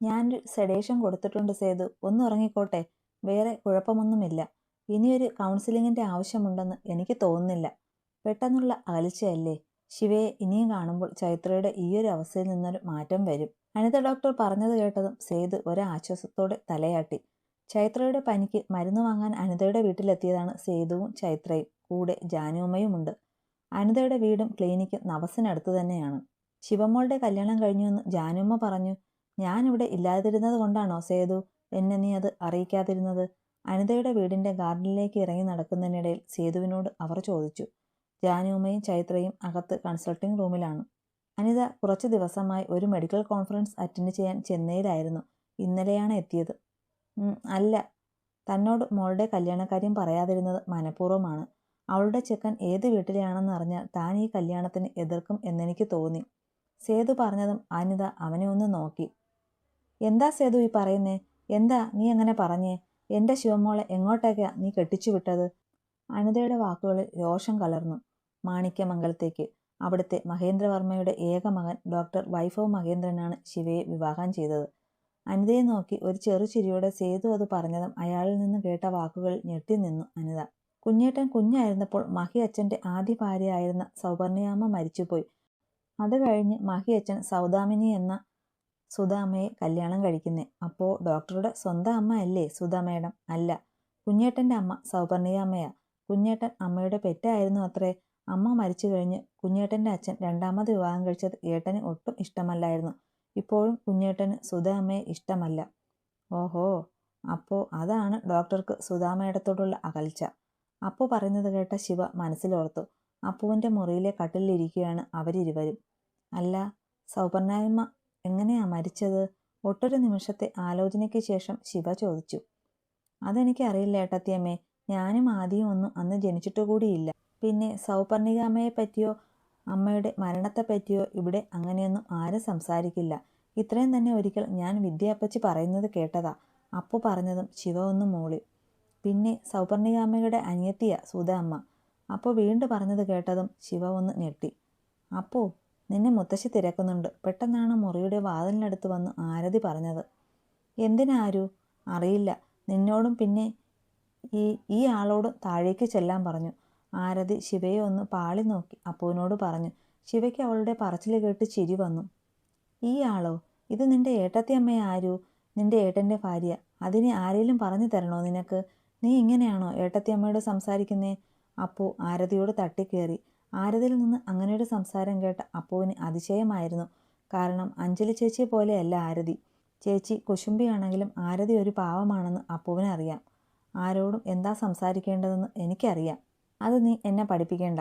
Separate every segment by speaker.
Speaker 1: ഞാനൊരു സെഡേഷൻ കൊടുത്തിട്ടുണ്ട് സേതു, ഒന്ന് ഉറങ്ങിക്കോട്ടെ. വേറെ കുഴപ്പമൊന്നുമില്ല. ഇനിയൊരു കൗൺസിലിങ്ങിന്റെ ആവശ്യമുണ്ടെന്ന് എനിക്ക് തോന്നുന്നില്ല. പെട്ടെന്നുള്ള അകൽച്ചയല്ലേ. ശിവയെ ഇനിയും കാണുമ്പോൾ ചൈത്രയുടെ ഈയൊരു അവസ്ഥയിൽ നിന്നൊരു മാറ്റം വരും. അനിത ഡോക്ടർ പറഞ്ഞത് കേട്ടതും സേതു ഒരാശ്വാസത്തോടെ തലയാട്ടി. ചൈത്രയുടെ പനിക്ക് മരുന്ന് വാങ്ങാൻ അനിതയുടെ വീട്ടിലെത്തിയതാണ് സേതുവും ചൈത്രയും. കൂടെ ജാനുമ്മയുമുണ്ട്. അനിതയുടെ വീടും ക്ലിനിക്കും നവസിനടുത്ത് തന്നെയാണ്. ശിവമോളുടെ കല്യാണം കഴിഞ്ഞുവെന്ന് ജാനുമ്മ പറഞ്ഞു. ഞാനിവിടെ ഇല്ലാതിരുന്നത് കൊണ്ടാണോ സേതു എന്നെ നീ അത് അറിയിക്കാതിരുന്നത്? അനിതയുടെ വീടിന്റെ ഗാർഡനിലേക്ക് ഇറങ്ങി നടക്കുന്നതിനിടയിൽ സേതുവിനോട് അവർ ചോദിച്ചു. ജാനുമ്മയും ചൈത്രയും അകത്ത് കൺസൾട്ടിംഗ് റൂമിലാണ്. അനിത കുറച്ചു ദിവസമായി ഒരു മെഡിക്കൽ കോൺഫറൻസ് അറ്റൻഡ് ചെയ്യാൻ ചെന്നൈയിലായിരുന്നു. ഇന്നലെയാണ് എത്തിയത്. അല്ല, തന്നോട് മോളുടെ കല്യാണക്കാര്യം പറയാതിരുന്നത് മനഃപൂർവ്വമാണ്. അവളുടെ ചെക്കൻ ഏത് വീട്ടിലെയാണെന്ന് അറിഞ്ഞാൽ താൻ ഈ കല്യാണത്തിന് എതിർക്കും എന്നെനിക്ക് തോന്നി. സേതു പറഞ്ഞതും അനിത അവനെ ഒന്ന് നോക്കി. എന്താ സേതു ഈ പറയുന്നേ? എന്താ നീ അങ്ങനെ പറഞ്ഞേ? എന്റെ ശിവമോളെ എങ്ങോട്ടേക്കാ നീ കെട്ടിച്ചു വിട്ടത്? അനിതയുടെ വാക്കുകളിൽ രോഷം കലർന്നു. മാണിക്യമംഗലത്തേക്ക്. അവിടുത്തെ മഹേന്ദ്രവർമ്മയുടെ ഏക മകൻ ഡോക്ടർ വൈഭവ് മഹേന്ദ്രനാണ് ശിവയെ വിവാഹം ചെയ്തത്. അനിതയെ നോക്കി ഒരു ചെറുചിരിയോടെ സേതു അത് പറഞ്ഞതും അയാളിൽ നിന്ന് കേട്ട വാക്കുകളിൽ ഞെട്ടി നിന്നു അനിത. കുഞ്ഞേട്ടൻ കുഞ്ഞായിരുന്നപ്പോൾ മഹി അച്ഛന്റെ ആദ്യ ഭാര്യയായിരുന്ന സൗപർണിയാമ്മ മരിച്ചുപോയി. അത് കഴിഞ്ഞ് മഹി അച്ഛൻ സൗദാമിനി എന്ന സുധാമ്മയെ കല്യാണം കഴിക്കുന്നേ. അപ്പോ ഡോക്ടറുടെ സ്വന്തം അമ്മ അല്ലേ സുധ മേഡം? അല്ല, കുഞ്ഞേട്ടന്റെ അമ്മ സൗപർണികാമ്മയാ. കുഞ്ഞേട്ടൻ അമ്മയുടെ പെറ്റായിരുന്നു അത്രേ. അമ്മ മരിച്ചു കഴിഞ്ഞ് കുഞ്ഞേട്ടന്റെ അച്ഛൻ രണ്ടാമത് വിവാഹം കഴിച്ചത് ഏട്ടന് ഒട്ടും ഇഷ്ടമല്ലായിരുന്നു. ഇപ്പോഴും കുഞ്ഞേട്ടന് സുധ അമ്മയെ ഇഷ്ടമല്ല. ഓഹോ, അപ്പോ അതാണ് ഡോക്ടർക്ക് സുധാമേടത്തോടുള്ള അകൽച്ച. അപ്പു പറയുന്നത് കേട്ട ശിവ മനസ്സിലോർത്തു. അപ്പുവിന്റെ മുറിയിലെ കട്ടിലിരിക്കുകയാണ് അവരിരുവരും. അല്ല, സൗപർണായമ്മ എങ്ങനെയാ മരിച്ചത്? ഒട്ടൊരു നിമിഷത്തെ ആലോചനയ്ക്ക് ശേഷം ശിവ ചോദിച്ചു. അതെനിക്ക് അറിയില്ല ഏട്ടത്തിയമ്മേ. ഞാനും ആദ്യം ഒന്നും അന്ന് ജനിച്ചിട്ടുകൂടിയില്ല. പിന്നെ സൗപർണികാമ്മയെ പറ്റിയോ അമ്മയുടെ മരണത്തെപ്പറ്റിയോ ഇവിടെ അങ്ങനെയൊന്നും ആരും സംസാരിക്കില്ല. ഇത്രയും തന്നെ ഒരിക്കൽ ഞാൻ വിദ്യാപ്പച്ചി പറയുന്നത് കേട്ടതാ. അപ്പു പറഞ്ഞതും ശിവ ഒന്ന് മൂളി. പിന്നെ സൗപർണികാമ്മയുടെ അനിയത്തിയാ സുധ അമ്മ. അപ്പോൾ വീണ്ടും പറഞ്ഞത് കേട്ടതും ശിവ ഒന്ന് ഞെട്ടി. അപ്പോ നിന്നെ മുത്തശ്ശി തിരക്കുന്നുണ്ട്. പെട്ടെന്നാണ് മുറിയുടെ വാതിലിനടുത്ത് വന്ന് ആരതി പറഞ്ഞത്. എന്തിനാ ആരു? അറിയില്ല. നിന്നോടും പിന്നെ ഈ ആളോടും താഴേക്ക് ചെല്ലാൻ പറഞ്ഞു. ആരതി ശിവയെ ഒന്ന് പാളി നോക്കി അപ്പുവിനോട് പറഞ്ഞു. ശിവയ്ക്ക് അവളുടെ പറച്ചിൽ കേട്ട് ചിരി വന്നു. ഈ ആളോ? ഇത് നിന്റെ ഏട്ടത്തിയമ്മയെ ആരു? നിന്റെ ഏട്ടന്റെ ഭാര്യ. അതിനെ ആരെങ്കിലും പറഞ്ഞു തരണോ നിനക്ക്? നീ ഇങ്ങനെയാണോ ഏട്ടത്തിയമ്മയോട് സംസാരിക്കുന്നേ? അപ്പു ആരതിയോട് തട്ടിക്കേറി. ആരതിയിൽ നിന്ന് അങ്ങനെയൊരു സംസാരം കേട്ട അപ്പുവിന് അതിശയമായിരുന്നു. കാരണം അഞ്ജലി ചേച്ചിയെ പോലെയല്ല ആരതി. ചേച്ചി കുശുംബിയാണെങ്കിലും ആരതി ഒരു പാവമാണെന്ന് അപ്പുവിനറിയാം. ആരോടും എന്താ സംസാരിക്കേണ്ടതെന്ന് എനിക്കറിയാം. അത് നീ എന്നെ പഠിപ്പിക്കേണ്ട.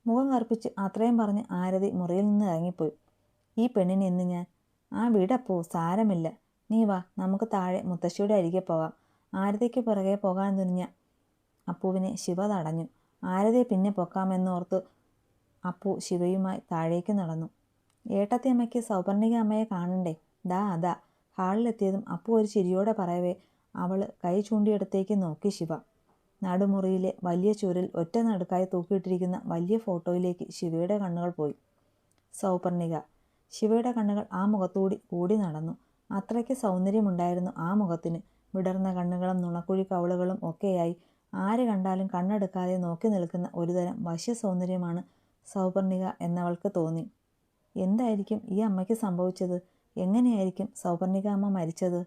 Speaker 1: മുഖം കറുപ്പിച്ച് അത്രയും പറഞ്ഞ് ആരതി മുറിയിൽ നിന്ന് ഇറങ്ങിപ്പോയി. ഈ പെണ്ണിനെ ഇന്ന് ഞാൻ വിടപ്പോ, സാരമില്ല. നീ വാ, നമുക്ക് താഴെ മുത്തശ്ശിയുടെ അരികെ പോകാം. ആരതിക്ക് പുറകെ പോകാൻ തുനിഞ്ഞ അപ്പുവിനെ ശിവ തടഞ്ഞു. ആരതിയെ പിന്നെ പൊക്കാമെന്നോർത്ത് അപ്പു ശിവയുമായി താഴേക്ക് നടന്നു. ഏട്ടത്തിയമ്മയ്ക്ക് സൗപർണിക അമ്മയെ കാണണ്ടേ? ദാ അതാ. ഹാളിലെത്തിയതും അപ്പു ഒരു ചിരിയോടെ പറയവേ അവള് കൈ ചൂണ്ടിയിടത്തേക്ക് നോക്കി ശിവ. നടുമുറിയിലെ വലിയ ചുവരിൽ ഒറ്റ നടുക്കായി തൂക്കിയിട്ടിരിക്കുന്ന വലിയ ഫോട്ടോയിലേക്ക് ശിവയുടെ കണ്ണുകൾ പോയി. സൗപർണിക. ശിവയുടെ കണ്ണുകൾ ആ മുഖത്തൂടി കൂടി നടന്നു. അത്രയ്ക്ക് സൗന്ദര്യമുണ്ടായിരുന്നു ആ മുഖത്തിന്. വിടർന്ന കണ്ണുകളും നുണക്കുഴി കവളുകളും ഒക്കെയായി ആര് കണ്ടാലും കണ്ണെടുക്കാതെ നോക്കി നിൽക്കുന്ന ഒരുതരം വശ്യ സൗന്ദര്യമാണ് സൗപർണിക എന്നവൾക്ക് തോന്നി. എന്തായിരിക്കും ഈ അമ്മയ്ക്ക് സംഭവിച്ചത്? എങ്ങനെയായിരിക്കും സൗപർണിക അമ്മ മരിച്ചത്?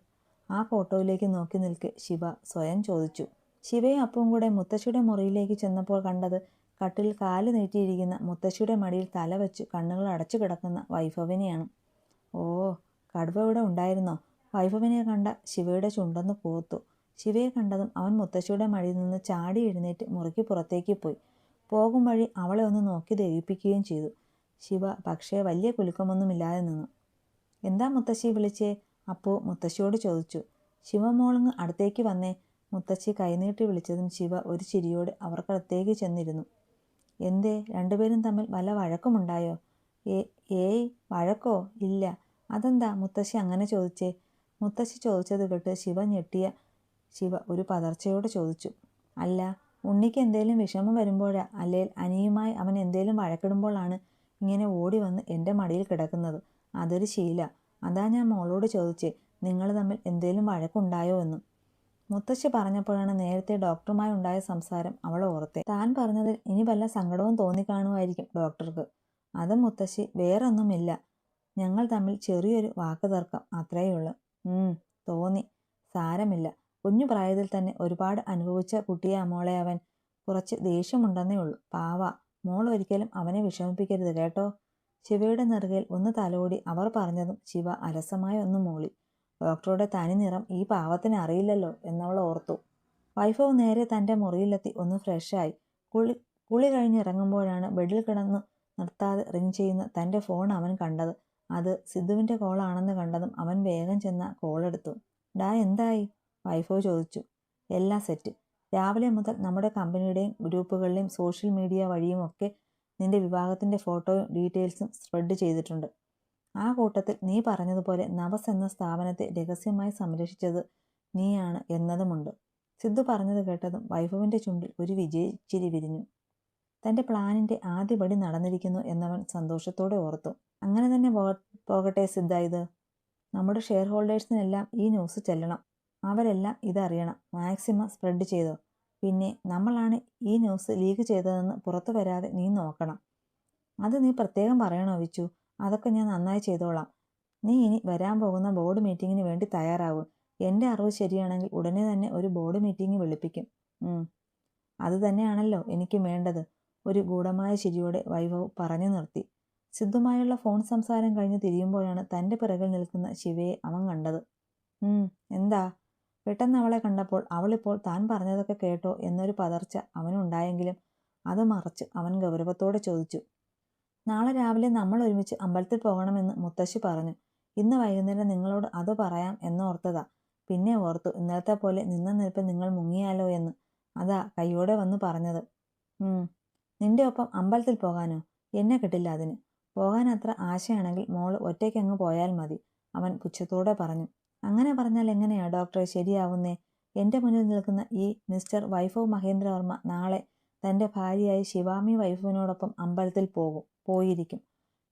Speaker 1: ആ ഫോട്ടോയിലേക്ക് നോക്കി നിൽക്കെ ശിവ സ്വയം ചോദിച്ചു. ശിവയും അപ്പവും കൂടെ മുത്തശ്ശിയുടെ മുറിയിലേക്ക് ചെന്നപ്പോൾ കണ്ടത് കട്ടിലിൽ കാല് നീട്ടിയിരിക്കുന്ന മുത്തശ്ശിയുടെ മടിയിൽ തല വെച്ച് കണ്ണുകൾ അടച്ചു കിടക്കുന്ന വൈഭവിനെയാണ്. ഓ, കടുവ ഇവിടെ ഉണ്ടായിരുന്നോ? വൈഭവിനെ കണ്ട ശിവയുടെ ചുണ്ടൊന്ന് കൂർത്തു. ശിവയെ കണ്ടതും അവൻ മുത്തശ്ശിയുടെ മടിയിൽ നിന്ന് ചാടി എഴുന്നേറ്റ് മുറിക്ക് പുറത്തേക്ക് പോയി. പോകും വഴി അവളെ ഒന്ന് നോക്കി ദഹിപ്പിക്കുകയും ചെയ്തു. ശിവ പക്ഷേ വലിയ കുലുക്കമൊന്നുമില്ലാതെ നിന്നു. എന്താ മുത്തശ്ശി വിളിച്ചേ? അപ്പു മുത്തശ്ശിയോട് ചോദിച്ചു. ശിവമോളങ്ങ് അടുത്തേക്ക് വന്നേ. മുത്തശ്ശി കൈനീട്ടി വിളിച്ചതും ശിവ ഒരു ചിരിയോടെ അവർക്കടുത്തേക്ക് ചെന്നിരുന്നു. എന്തേ, രണ്ടുപേരും തമ്മിൽ വല്ല വഴക്കുമുണ്ടായോ? ഏയ്, വഴക്കോ? ഇല്ല. അതെന്താ മുത്തശ്ശി അങ്ങനെ ചോദിച്ചേ? മുത്തശ്ശി ചോദിച്ചത് കേട്ട് ശിവ ഒരു പതർച്ചയോട് ചോദിച്ചു. അല്ല, ഉണ്ണിക്ക് എന്തേലും വിഷമം വരുമ്പോഴാ, അല്ലേൽ അനിയുമായി അവൻ എന്തേലും വഴക്കിടുമ്പോഴാണ് ഇങ്ങനെ ഓടി വന്ന് എൻ്റെ മടിയിൽ കിടക്കുന്നത്. അതൊരു ശീല. അതാ ഞാൻ മോളോട് ചോദിച്ചേ, നിങ്ങൾ തമ്മിൽ എന്തേലും വഴക്കുണ്ടായോ എന്നും. മുത്തശ്ശി പറഞ്ഞപ്പോഴാണ് നേരത്തെ ഡോക്ടറുമായി ഉണ്ടായ സംസാരം അവൾ ഓർത്തെ. താൻ പറഞ്ഞതിൽ ഇനി വല്ല സങ്കടവും തോന്നിക്കാണുമായിരിക്കും ഡോക്ടർക്ക്. അത് മുത്തശ്ശി, വേറൊന്നുമില്ല. ഞങ്ങൾ തമ്മിൽ ചെറിയൊരു വാക്ക് തർക്കം, അത്രയുള്ളൂ. തോന്നി. സാരമില്ല. കുഞ്ഞു പ്രായത്തിൽ തന്നെ ഒരുപാട് അനുഭവിച്ച കുട്ടിയെ മോളെ അവൻ. കുറച്ച് ദേഷ്യമുണ്ടെന്നേ ഉള്ളൂ. പാവ. മോൾ ഒരിക്കലും അവനെ വിഷമിപ്പിക്കരുത് കേട്ടോ. ശിവയുടെ നെറുകയിൽ ഒന്ന് തലോടി അവർ പറഞ്ഞതും ശിവ അലസമായി ഒന്ന് മൂളി. ഡോക്ടറുടെ തനി നിറം ഈ പാവത്തിന് അറിയില്ലല്ലോ എന്നവൾ ഓർത്തു. വൈഭവ് നേരെ തൻ്റെ മുറിയിലെത്തി ഒന്ന് ഫ്രഷായി. കുളി കഴിഞ്ഞിറങ്ങുമ്പോഴാണ് ബെഡിൽ കിടന്നു നിർത്താതെ റിങ് ചെയ്യുന്ന തൻ്റെ ഫോൺ അവൻ കണ്ടത്. അത് സിദ്ധുവിൻ്റെ കോളാണെന്ന് കണ്ടതും അവൻ വേഗം ചെന്ന കോളെടുത്തു. ഡാ, എന്തായി? വൈഭവ് ചോദിച്ചു. എല്ലാം സെറ്റ്. രാവിലെ മുതൽ നമ്മുടെ കമ്പനിയുടെയും ഗ്രൂപ്പുകളിലെയും സോഷ്യൽ മീഡിയ വഴിയും ഒക്കെ നിന്റെ വിവാഹത്തിൻ്റെ ഫോട്ടോയും ഡീറ്റെയിൽസും സ്പ്രെഡ് ചെയ്തിട്ടുണ്ട്. ആ കൂട്ടത്തിൽ നീ പറഞ്ഞതുപോലെ നവസ് എന്ന സ്ഥാപനത്തെ രഹസ്യമായി സംരക്ഷിച്ചത് നീയാണ് എന്നതുമുണ്ട്. സിദ്ധു പറഞ്ഞത് കേട്ടതും വൈഭവിൻ്റെ ചുണ്ടിൽ ഒരു വിജയച്ചിരി വിരിഞ്ഞു. തൻ്റെ പ്ലാനിൻ്റെ ആദ്യപടി നടന്നിരിക്കുന്നു എന്നവൻ സന്തോഷത്തോടെ ഓർത്തു. അങ്ങനെ തന്നെ പോകട്ടെ സിദ്ധ. ഇത് നമ്മുടെ ഷെയർ ഹോൾഡേഴ്സിനെല്ലാം ഈ ന്യൂസ് ചെല്ലണം. അവരെല്ലാം ഇതറിയണം. മാക്സിമം സ്പ്രെഡ് ചെയ്തോ. പിന്നെ നമ്മളാണ് ഈ ന്യൂസ് ലീക്ക് ചെയ്തതെന്ന് പുറത്തു വരാതെ നീ നോക്കണം. അത് നീ പ്രത്യേകം പറയണോ വിച്ചു? അതൊക്കെ ഞാൻ നന്നായി ചെയ്തോളാം. നീ ഇനി വരാൻ പോകുന്ന ബോർഡ് മീറ്റിങ്ങിന് വേണ്ടി തയ്യാറാവും. എൻ്റെ അറിവ് ശരിയാണെങ്കിൽ ഉടനെ തന്നെ ഒരു ബോർഡ് മീറ്റിംഗ് വിളിപ്പിക്കും. അത് തന്നെയാണല്ലോ എനിക്കും വേണ്ടത്. ഒരു ഗൂഢമായ ചിരിയോടെ വൈഭവ് പറഞ്ഞു നിർത്തി. സിദ്ധുമായുള്ള ഫോൺ സംസാരം കഴിഞ്ഞ് തിരിയുമ്പോഴാണ് തൻ്റെ പിറകിൽ നിൽക്കുന്ന ശിവയെ അവൻ കണ്ടത്. എന്താ? പെട്ടെന്ന് അവളെ കണ്ടപ്പോൾ അവളിപ്പോൾ താൻ പറഞ്ഞതൊക്കെ കേട്ടോ എന്നൊരു പതർച്ച അവനുണ്ടായെങ്കിലും അത് മറച്ച് അവൻ ഗൗരവത്തോടെ ചോദിച്ചു. നാളെ രാവിലെ നമ്മൾ ഒരുമിച്ച് അമ്പലത്തിൽ പോകണമെന്ന് മുത്തശ്ശി പറഞ്ഞു. ഇന്ന് വൈകുന്നേരം നിങ്ങളോട് അത് പറയാം എന്നോർത്തതാ. പിന്നെ ഓർത്തു ഇന്നലത്തെ പോലെ നിന്ന നിൽപ്പിൽ നിങ്ങൾ മുങ്ങിയാലോ എന്ന്. അതാ കയ്യോടെ വന്ന് പറഞ്ഞത്. നിന്റെ ഒപ്പം അമ്പലത്തിൽ പോകാനോ? എന്നെ കിട്ടില്ല അതിന്. പോകാൻ അത്ര ആശയാണെങ്കിൽ മോള് ഒറ്റയ്ക്കങ്ങ് പോയാൽ മതി, അവൻ പുച്ഛത്തോടെ പറഞ്ഞു. അങ്ങനെ പറഞ്ഞാൽ എങ്ങനെയാ ഡോക്ടറെ ശരിയാവുന്നേ? എൻ്റെ മുന്നിൽ നിൽക്കുന്ന ഈ മിസ്റ്റർ വൈഭവ് മഹേന്ദ്രവർമ്മ നാളെ തൻ്റെ ഭാര്യയായി ശിവാമി വൈഭവിനോടൊപ്പം അമ്പലത്തിൽ പോയിരിക്കും.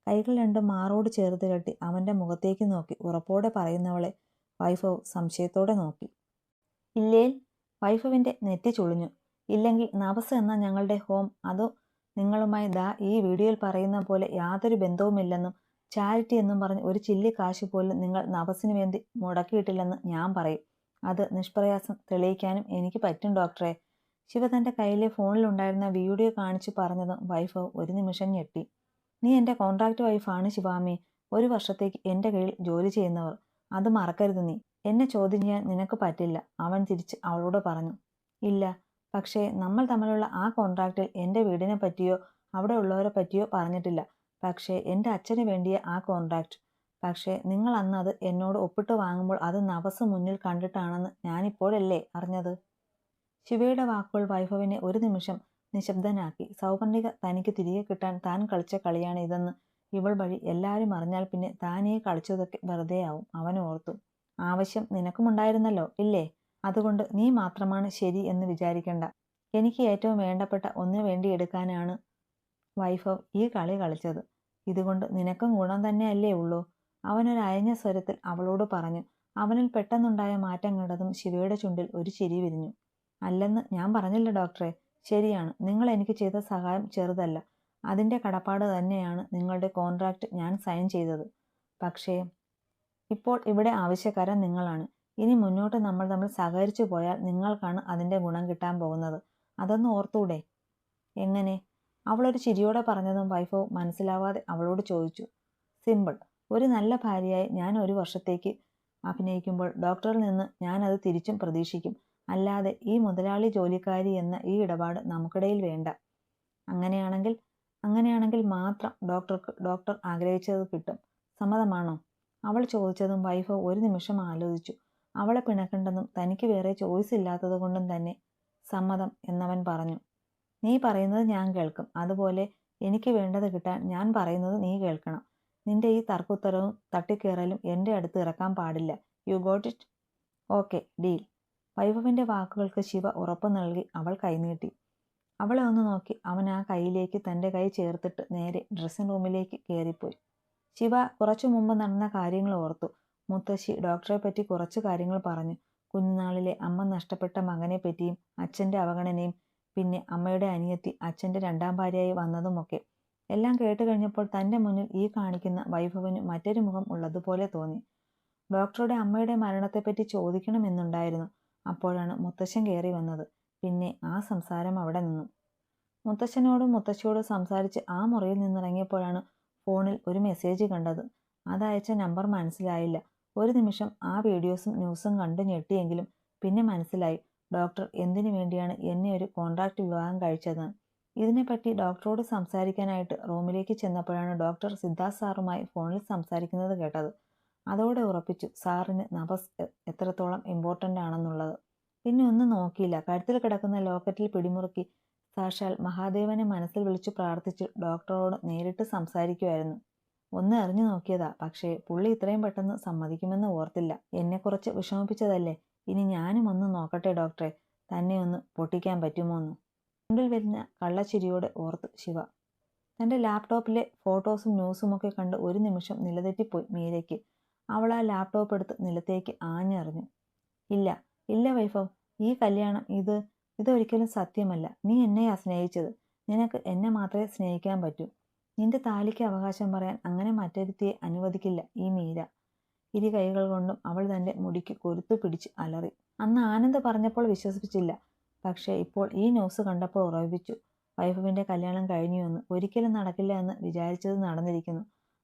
Speaker 1: കൈകൾ രണ്ടും മാറോട് ചേർത്ത് കെട്ടി അവൻ്റെ മുഖത്തേക്ക് നോക്കി ഉറപ്പോടെ പറയുന്നവളെ വൈഭവ് സംശയത്തോടെ നോക്കി. ഇല്ലേൽ? വൈഭവിൻ്റെ നെറ്റി ചുളിഞ്ഞു. ഇല്ലെങ്കിൽ നവസ് എന്ന ഞങ്ങളുടെ ഹോം അതോ നിങ്ങളുമായി ദാ ഈ വീഡിയോയിൽ പറയുന്ന പോലെ യാതൊരു ബന്ധവുമില്ലെന്നും ചാരിറ്റി എന്നും പറഞ്ഞ് ഒരു ചില്ലി കാശ് പോലും നിങ്ങൾ നവസിന് വേണ്ടി മുടക്കിയിട്ടില്ലെന്ന് ഞാൻ പറയും. അത് നിഷ്പ്രയാസം തെളിയിക്കാനും എനിക്ക് പറ്റും ഡോക്ടറെ. ശിവ തൻ്റെ കയ്യിലെ ഫോണിലുണ്ടായിരുന്ന വീഡിയോ കാണിച്ചു പറഞ്ഞതും വൈഭവ് ഒരു നിമിഷം ഞെട്ടി. നീ എൻ്റെ കോൺട്രാക്ട് വൈഫാണ് ശിവാമി. 1 വർഷത്തേക്ക് എൻ്റെ കീഴിൽ ജോലി ചെയ്യുന്നവർ. അത് മറക്കരുത് നീ. എന്നെ ചോദ്യം ചെയ്യാൻ നിനക്ക് പറ്റില്ല, അവൻ തിരിച്ച് അവളോട് പറഞ്ഞു. ഇല്ല, പക്ഷേ നമ്മൾ തമ്മിലുള്ള ആ കോൺട്രാക്റ്റിൽ എൻ്റെ വീടിനെ പറ്റിയോ അവിടെ ഉള്ളവരെ പറ്റിയോ പറഞ്ഞിട്ടില്ല. പക്ഷേ എൻ്റെ അച്ഛന് വേണ്ടിയ ആ കോൺട്രാക്റ്റ്. പക്ഷേ നിങ്ങൾ അന്ന് അത് എന്നോട് ഒപ്പിട്ട് വാങ്ങുമ്പോൾ അത് നവസ് മുന്നിൽ കണ്ടിട്ടാണെന്ന് ഞാനിപ്പോഴല്ലേ അറിഞ്ഞത്. ശിവയുടെ വാക്കുകൾ വൈഭവിനെ ഒരു നിമിഷം നിശബ്ദനാക്കി. സൗപർണിക തനിക്ക് തിരികെ കിട്ടാൻ താൻ കളിച്ച കളിയാണ് ഇതെന്ന് ഇവൾ വഴി എല്ലാവരും അറിഞ്ഞാൽ പിന്നെ താനേ കളിച്ചതൊക്കെ വെറുതെയാവും, അവൻ ഓർത്തു. ആവശ്യം നിനക്കുമുണ്ടായിരുന്നല്ലോ ഇല്ലേ? അതുകൊണ്ട് നീ മാത്രമാണ് ശരി എന്ന് വിചാരിക്കണ്ട. എനിക്ക് ഏറ്റവും വേണ്ടപ്പെട്ട ഒന്നിനു വേണ്ടി എടുക്കാനാണ് വൈഭവ് ഈ കളി കളിച്ചത്. ഇതുകൊണ്ട് നിനക്കും ഗുണം തന്നെയല്ലേ ഉള്ളൂ, അവനൊരു അയഞ്ഞ സ്വരത്തിൽ അവളോട് പറഞ്ഞു. അവനിൽ പെട്ടെന്നുണ്ടായ മാറ്റം കണ്ടതും ശിവയുടെ ചുണ്ടിൽ ഒരു ചിരി വിരിഞ്ഞു. അല്ലെന്ന് ഞാൻ പറഞ്ഞില്ല ഡോക്ടറെ. ശരിയാണ്, നിങ്ങൾ എനിക്ക് ചെയ്ത സഹായം ചെറുതല്ല. അതിൻ്റെ കടപ്പാട് തന്നെയാണ് നിങ്ങളുടെ കോൺട്രാക്റ്റ് ഞാൻ സൈൻ ചെയ്തത്. പക്ഷേ ഇപ്പോൾ ഇവിടെ ആവശ്യക്കാരൻ നിങ്ങളാണ്. ഇനി മുന്നോട്ട് നമ്മൾ തമ്മിൽ സഹകരിച്ചു പോയാൽ നിങ്ങൾക്കാണ് അതിൻ്റെ ഗുണം കിട്ടാൻ പോകുന്നത്. അതൊന്ന് ഓർത്തൂടെ? എങ്ങനെ? അവളൊരു ചിരിയോടെ പറഞ്ഞതും വൈഭവ് മനസ്സിലാവാതെ അവളോട് ചോദിച്ചു. സിമ്പിൾ. ഒരു നല്ല ഭാര്യയായി ഞാൻ 1 വർഷത്തേക്ക് അഭിനയിക്കുമ്പോൾ ഡോക്ടറിൽ നിന്ന് ഞാനത് തിരിച്ചും പ്രതീക്ഷിക്കും. അല്ലാതെ ഈ മുതലാളി ജോലിക്കാരി എന്ന ഈ ഇടപാട് നമുക്കിടയിൽ വേണ്ട. അങ്ങനെയാണെങ്കിൽ മാത്രം ഡോക്ടർ ആഗ്രഹിച്ചത് കിട്ടും. സമ്മതമാണോ? അവൾ ചോദിച്ചതും വൈഭവ് ഒരു നിമിഷം ആലോചിച്ചു. അവളെ പിണക്കണ്ടെന്നും തനിക്ക് വേറെ ചോയ്സ് ഇല്ലാത്തത് കൊണ്ടും തന്നെ സമ്മതം എന്നവൻ പറഞ്ഞു. നീ പറയുന്നത് ഞാൻ കേൾക്കും. അതുപോലെ എനിക്ക് വേണ്ടത് കിട്ടാൻ ഞാൻ പറയുന്നത് നീ കേൾക്കണം. നിന്റെ ഈ തർക്കുത്തരവും തട്ടിക്കേറലും എൻ്റെ അടുത്ത് ഇറക്കാൻ പാടില്ല. You got it? Okay, deal. വൈഭവിൻ്റെ വാക്കുകൾക്ക് ശിവ ഉറപ്പ് നൽകി. അവൾ കൈനീട്ടി. അവളെ ഒന്ന് നോക്കി അവൻ ആ കൈയിലേക്ക് തൻ്റെ കൈ ചേർത്തിട്ട് നേരെ ഡ്രസ്സിംഗ് റൂമിലേക്ക് കയറിപ്പോയി. ശിവ കുറച്ചു മുമ്പ് നടന്ന കാര്യങ്ങൾ ഓർത്തു. മുത്തശ്ശി ഡോക്ടറെ പറ്റി കുറച്ചു കാര്യങ്ങൾ പറഞ്ഞു. കുഞ്ഞുനാളിലെ അമ്മ നഷ്ടപ്പെട്ട മകനെ പറ്റിയും അച്ഛൻ്റെ അവഗണനയും പിന്നെ അമ്മയുടെ അനിയത്തി അച്ഛൻ്റെ രണ്ടാം ഭാര്യയായി വന്നതുമൊക്കെ. എല്ലാം കേട്ട് കഴിഞ്ഞപ്പോൾ തൻ്റെ മുന്നിൽ ഈ കാണിക്കുന്ന വൈഭവന് മറ്റൊരു മുഖം ഉള്ളതുപോലെ തോന്നി. ഡോക്ടറുടെ അമ്മയുടെ മരണത്തെപ്പറ്റി ചോദിക്കണമെന്നുണ്ടായിരുന്നു. അപ്പോഴാണ് മുത്തശ്ശൻ കയറി വന്നത്. പിന്നെ ആ സംസാരം അവിടെ നിന്നു. മുത്തശ്ശനോടും മുത്തശ്ശിയോടും സംസാരിച്ച് ആ മുറിയിൽ നിന്നിറങ്ങിയപ്പോഴാണ് ഫോണിൽ ഒരു മെസ്സേജ് കണ്ടത്. അതയച്ച നമ്പർ മനസ്സിലായില്ല. ഒരു നിമിഷം ആ വീഡിയോസും ന്യൂസും കണ്ടു ഞെട്ടിയെങ്കിലും പിന്നെ മനസ്സിലായി ഡോക്ടർ എന്തിനു വേണ്ടിയാണ് എന്നെ ഒരു കോൺട്രാക്ട് വിവാഹം കഴിച്ചതെന്ന്. ഇതിനെപ്പറ്റി ഡോക്ടറോട് സംസാരിക്കാനായിട്ട് റൂമിലേക്ക് ചെന്നപ്പോഴാണ് ഡോക്ടർ സിദ്ധാർത്ഥ് സാറുമായി ഫോണിൽ സംസാരിക്കുന്നത് കേട്ടത്. അതോടെ ഉറപ്പിച്ചു സാറിന് നഭസ് എത്രത്തോളം ഇമ്പോർട്ടൻ്റ് ആണെന്നുള്ളത്. പിന്നെ ഒന്നും നോക്കിയില്ല. കഴുത്തിൽ കിടക്കുന്ന ലോക്കറ്റിൽ പിടിമുറുക്കി സാക്ഷാൽ മഹാദേവനെ മനസ്സിൽ വിളിച്ചു പ്രാർത്ഥിച്ച് ഡോക്ടറോട് നേരിട്ട് സംസാരിക്കുമായിരുന്നു. ഒന്ന് അറിഞ്ഞു നോക്കിയതാ. പക്ഷേ പുള്ളി ഇത്രയും പെട്ടെന്ന് സമ്മതിക്കുമെന്ന് ഓർത്തില്ല. എന്നെ കുറച്ച് വിഷമിപ്പിച്ചതല്ലേ. ഇനി ഞാനും ഒന്ന് നോക്കട്ടെ ഡോക്ടറെ, തന്നെ ഒന്ന് പൊട്ടിക്കാൻ പറ്റുമോന്ന്. മുണ്ടിൽ വരുന്ന കള്ളച്ചിരിയോടെ ഓർത്ത് ശിവ. തൻ്റെ ലാപ്ടോപ്പിലെ ഫോട്ടോസും ന്യൂസുമൊക്കെ കണ്ട് ഒരു നിമിഷം നിലതെറ്റിപ്പോയി മീരയ്ക്ക്. അവൾ ആ ലാപ്ടോപ്പ് എടുത്ത് നിലത്തേക്ക് ആഞ്ഞെറിഞ്ഞു. ഇല്ല ഇല്ല വൈഭവ്, ഈ കല്യാണം ഇതൊരിക്കലും സത്യമല്ല. നീ എന്നെയാ സ്നേഹിച്ചത്. നിനക്ക് എന്നെ മാത്രമേ സ്നേഹിക്കാൻ പറ്റൂ. നിന്റെ താലിക്ക് അവകാശം പറയാൻ അങ്ങനെ മറ്റൊരുത്തിയെ അനുവദിക്കില്ല ഈ മീര. ഇരു കൈകൾ കൊണ്ടും അവൾ തൻ്റെ മുടിക്ക് കൊരുത്തു പിടിച്ച് അലറി. അന്ന് ആനന്ദ് പറഞ്ഞപ്പോൾ വിശ്വസിച്ചില്ല. പക്ഷേ ഇപ്പോൾ ഈ ന്യൂസ് കണ്ടപ്പോൾ ഉറപ്പിച്ചു. വൈഭവിൻ്റെ കല്യാണം കഴിഞ്ഞുവെന്ന്. ഒരിക്കലും നടക്കില്ല എന്ന് വിചാരിച്ചത് നടന്നിരിക്കുന്നു.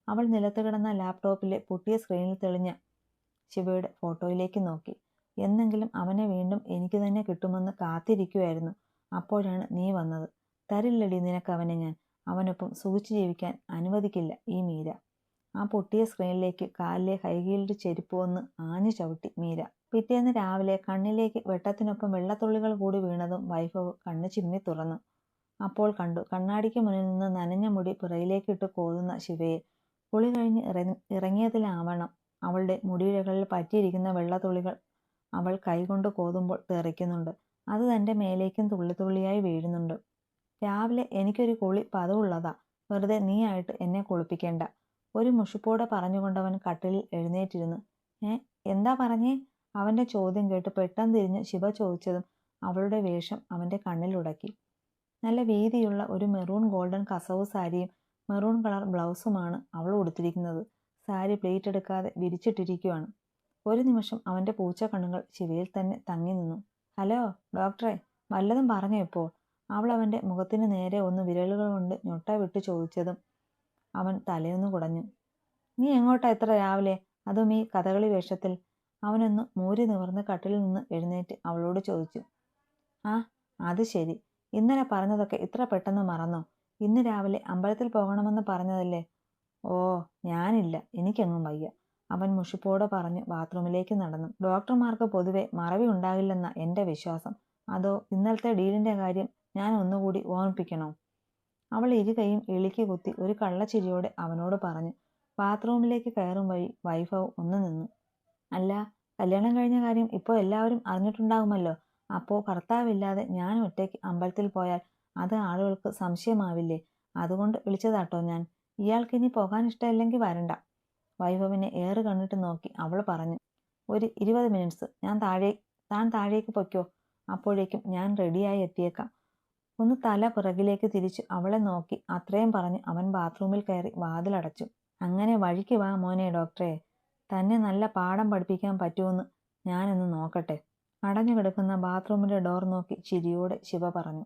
Speaker 1: അവൾ നിലത്ത് കിടന്ന ലാപ്ടോപ്പിലെ പൊട്ടിയ സ്ക്രീനിൽ തെളിഞ്ഞ ശിവയുടെ ഫോട്ടോയിലേക്ക് നോക്കി. എന്നെങ്കിലും അവനെ വീണ്ടും എനിക്ക് തന്നെ കിട്ടുമെന്ന് കാത്തിരിക്കുമായിരുന്നു. അപ്പോഴാണ് നീ വന്നത്. തരില്ലടി നിനക്കവനെ ഞാൻ. അവനൊപ്പം സുഖിച്ചു ജീവിക്കാൻ അനുവദിക്കില്ല ഈ മീര. ആ പൊട്ടിയ സ്ക്രീനിലേക്ക് കാലിലെ ഹൈഹീൽഡ് ചെരുപ്പ് ഒന്ന് ആഞ്ഞു ചവിട്ടി മീര. പിറ്റേന്ന് രാവിലെ കണ്ണിലേക്ക് വെട്ടത്തിനൊപ്പം വെള്ളത്തുള്ളികൾ കൂടി വീണതും വൈഭവ് കണ്ണ് ചിമ്മി തുറന്നു. അപ്പോൾ കണ്ടു കണ്ണാടിക്ക് മുന്നിൽ നിന്ന് നനഞ്ഞ മുടി പിറയിലേക്കിട്ട് കോതുന്ന ശിവയെ. കുളി കഴിഞ്ഞ് ഇറങ്ങിയതിലാവണം അവളുടെ മുടിയിഴകളിൽ പറ്റിയിരിക്കുന്ന വെള്ളത്തുള്ളികൾ അവൾ കൈകൊണ്ട് കോതുമ്പോൾ തെറിക്കുന്നുണ്ട്. അത് തൻ്റെ മേലേക്കും തുള്ളിത്തുള്ളിയായി വീഴുന്നുണ്ട്. രാവിലെ എനിക്കൊരു കുളി പതിവുള്ളതാ. വെറുതെ നീ ആയിട്ട് എന്നെ കുളിപ്പിക്കേണ്ട. ഒരു മുഷിപ്പോടെ പറഞ്ഞുകൊണ്ടവൻ കട്ടിലിൽ എഴുന്നേറ്റിരുന്നു. എന്താ പറഞ്ഞേ? അവൻ്റെ ചോദ്യം കേട്ട് പെട്ടെന്ന് തിരിഞ്ഞ് ശിവ ചോദിച്ചതും അവളുടെ വേഷം അവൻ്റെ കണ്ണിലുടക്കി. നല്ല വീതിയുള്ള ഒരു മെറൂൺ ഗോൾഡൻ കസവ് സാരിയും മെറൂൺ കളർ ബ്ലൗസുമാണ് അവൾ ഉടുത്തിരിക്കുന്നത്. സാരി പ്ലേറ്റ് എടുക്കാതെ വിരിച്ചിട്ടിരിക്കുവാണ്. ഒരു നിമിഷം അവൻ്റെ പൂച്ച കണ്ണുകൾ ശിവയിൽ തന്നെ തങ്ങി നിന്നു. ഹലോ ഡോക്ടറെ, വല്ലതും പറഞ്ഞോ ഇപ്പോൾ? അവൾ അവൻ്റെ മുഖത്തിന് നേരെ ഒന്ന് വിരലുകൾ കൊണ്ട് ഞൊട്ട വിട്ട് ചോദിച്ചതും അവൻ തലയൊന്നു കുടഞ്ഞു. നീ എങ്ങോട്ടാ ഇത്ര രാവിലെ, അതും ഈ കഥകളി വേഷത്തിൽ? അവനൊന്ന് മൂരി നിവർന്ന് കട്ടിലിൽ നിന്ന് എഴുന്നേറ്റ് അവളോട് ചോദിച്ചു. ആ അത് ശരി, ഇന്നലെ പറഞ്ഞതൊക്കെ ഇത്ര പെട്ടെന്ന് മറന്നോ? ഇന്ന് രാവിലെ അമ്പലത്തിൽ പോകണമെന്ന് പറഞ്ഞതല്ലേ? ഓ ഞാനില്ല, എനിക്കെങ്ങും വയ്യ. അവൻ മുഷിപ്പോടെ പറഞ്ഞ് ബാത്റൂമിലേക്ക് നടന്നു. ഡോക്ടർമാർക്ക് പൊതുവെ മറവി ഉണ്ടാകില്ലെന്ന എൻ്റെ വിശ്വാസം. അതോ ഇന്നലത്തെ ഡീലിൻ്റെ കാര്യം ഞാൻ ഒന്നുകൂടി ഓർമ്മിപ്പിക്കണോ? അവൾ ഇരുകൈയും എളിക്ക് കുത്തി ഒരു കള്ളച്ചിരിയോടെ അവനോട് പറഞ്ഞു. ബാത്റൂമിലേക്ക് കയറും വഴി വൈഭവ് ഒന്ന് നിന്നു. അല്ല, കല്യാണം കഴിഞ്ഞ കാര്യം ഇപ്പോൾ എല്ലാവരും അറിഞ്ഞിട്ടുണ്ടാകുമല്ലോ. അപ്പോൾ ഭർത്താവില്ലാതെ ഞാൻ ഒറ്റയ്ക്ക് അമ്പലത്തിൽ പോയാൽ അത് ആളുകൾക്ക് സംശയമാവില്ലേ? അതുകൊണ്ട് വിളിച്ചതാട്ടോ ഞാൻ. ഇയാൾക്കിനി പോകാൻ ഇഷ്ടമില്ലെങ്കിൽ വരണ്ട. വൈഭവിനെ ഏറ് കണ്ടിട്ട് നോക്കി അവൾ പറഞ്ഞു. ഒരു 20 മിനിറ്റ്സ്. താൻ താഴേക്ക് പൊയ്ക്കോ. അപ്പോഴേക്കും ഞാൻ റെഡിയായി എത്തിയേക്കാം. ഒന്ന് തല പിറകിലേക്ക് തിരിച്ച് അവളെ നോക്കി അത്രയും പറഞ്ഞ് അവൻ ബാത്റൂമിൽ കയറി വാതിലടച്ചു. അങ്ങനെ വഴിക്ക് വാ മോനെ ഡോക്ടറെ. തന്നെ നല്ല പാഠം പഠിപ്പിക്കാൻ പറ്റുമെന്ന് ഞാനൊന്ന് നോക്കട്ടെ. അടഞ്ഞു കിടക്കുന്ന ബാത്റൂമിൻ്റെ ഡോർ നോക്കി ചിരിയോടെ ശിവ പറഞ്ഞു.